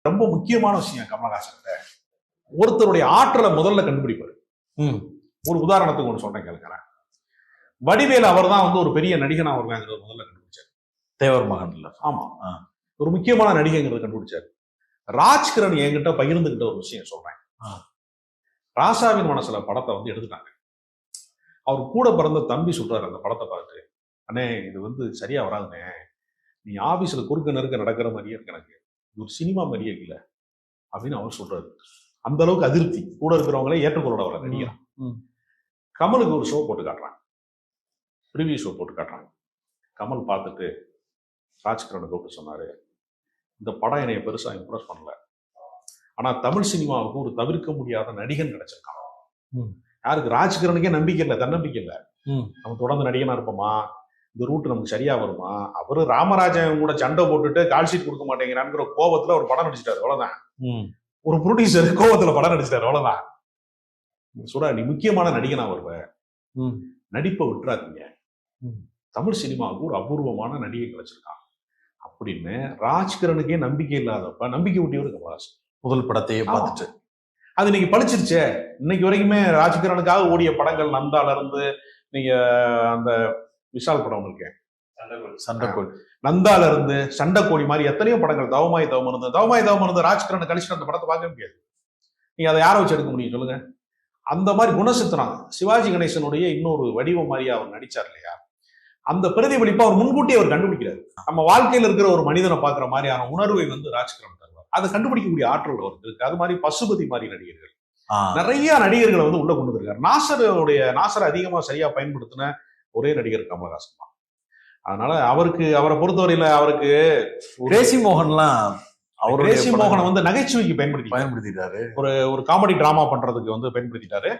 ரொம்ப முக்கியமான விஷயம் கமலஹாசன் ஒருத்தருடைய ஆற்றலை முதல்ல கண்டுபிடிப்பாரு. ஒரு உதாரணத்துக்கு ஒன்று சொல்றேன் கேளுக்கிறேன். வடிவேலு அவர் தான் வந்து ஒரு பெரிய நடிகனா வருவாங்கிறது முதல்ல கண்டுபிடிச்சாரு. தேவர் மகன் இல்ல, ஆமா, ஒரு முக்கியமான நடிகைங்கிறத கண்டுபிடிச்சாரு. ராஜ்கிரண் என்கிட்ட பகிர்ந்துகிட்ட ஒரு விஷயம் சொல்றேன். ராசாவின் மனசுல படத்தை வந்து எடுத்துட்டாங்க. அவர் கூட பிறந்த தம்பி சொல்றாரு அந்த படத்தை பார்த்து, அண்ணே இது வந்து சரியா வராதுண்ணே, நீ ஆபீஸ்ல குறுக்க நெருக்க நடக்கிற மாதிரியே இருக்கு, எனக்கு இது ஒரு சினிமா மாதிரியே இல்லை அப்படின்னு அவர் சொல்றாரு. அந்த அளவுக்கு அதிருப்தி. கூட இருக்கிறவங்களே ஏற்றுக்கொள்ள வர நடிகர். கமலுக்கு ஒரு ஷோ போட்டு காட்டுறாங்க, ப்ரிவியூ ஷோ போட்டு காட்டுறாங்க. கமல் பார்த்துட்டு ராஜ்கிரனை கூப்பிட்டு சொன்னாரு, இந்த படம் என்னைய பெருசா இம்ப்ரெஸ் பண்ணல, ஆனா தமிழ் சினிமாவுக்கு ஒரு தவிர்க்க முடியாத நடிகன் கிடைச்சிருக்கான். யாருக்கு? ராஜ்கிரனுக்கே நம்பிக்கை இல்லை, தன்னம்பிக்கை இல்லை. நம்ம தொடர்ந்து நடிகனா இருப்போமா, இந்த ரூட் நமக்கு சரியா வருமா, அவரு ராமராஜன் கூட சண்டை போட்டுட்டு கால்ஷீட் கொடுக்க மாட்டேங்கிறான்ங்கிற கோபத்துல ஒரு படம் நடிச்சிட்டாரு, அவ்வளவுதான். ஒரு ப்ரொடியூசர் கோபத்துல படம் நடிச்சிட்டாரு, அவ்வளவுதான். சொல்ற, நீ முக்கியமான நடிகனா வருவ, நடிப்பை விட்டுறாதீங்க, தமிழ் சினிமாவுக்கு ஒரு அபூர்வமான நடிகை கிடைச்சிருக்கான் அப்படின்னு ராஜ்கிரனுக்கே நம்பிக்கை இல்லாதப்ப நம்பிக்கை ஊட்டியவர் கமலஹாசன். முதல் படத்தையே பார்த்துட்டு அது இன்னைக்கு பழிச்சிருச்சே. இன்னைக்கு வரைக்குமே ராஜ்கிரனுக்காக ஓடிய படங்கள் நந்தால இருந்து, நீங்க அந்த விஷால் படம் இருக்கேன் சண்டைக்கோழி, நந்தால இருந்து சண்டைக்கோழி மாதிரி எத்தனையோ படங்கள், தவமாய் தவம் இருந்து ராஜ்கிரணை கழிச்சுட்டு அந்த படத்தை பார்க்க முடியாது. நீங்க அதை யாரை வச்சு எடுக்க முடியும் சொல்லுங்க? அந்த மாதிரி குணசித்திரம் சிவாஜி கணேசனுடைய இன்னொரு வடிவம் மாதிரியா அவர் நடிச்சார் இல்லையா, அந்த பிரதிபலிப்பை அவர் முன்கூட்டியே அவர் கண்டுபிடிக்கிறார். நம்ம வாழ்க்கையில் இருக்கிற ஒரு மனிதனை பார்க்குற மாதிரியான உணர்வை வந்து ராஜ்கிரண் தருவார். அதை கண்டுபிடிக்கக்கூடிய ஆற்றல் அவருக்கு இருக்கு. அது மாதிரி பசுபதி மாதிரி நடிகர்கள், நிறைய நடிகர்களை வந்து உள்ள கொண்டு வந்திருக்காரு. நாசரை அதிகமா சரியா பயன்படுத்தின ஒரே நடிகர் கமலஹாசன் தான். அதனால அவரை பொறுத்தவரையில அவருக்கு கிரேசி மோகன்லாம், கிரேசி மோகனை வந்து நகைச்சுவைக்கு பயன்படுத்திட்டாரு. ஒரு ஒரு காமெடி டிராமா பண்றதுக்கு வந்து பயன்படுத்திட்டாரு.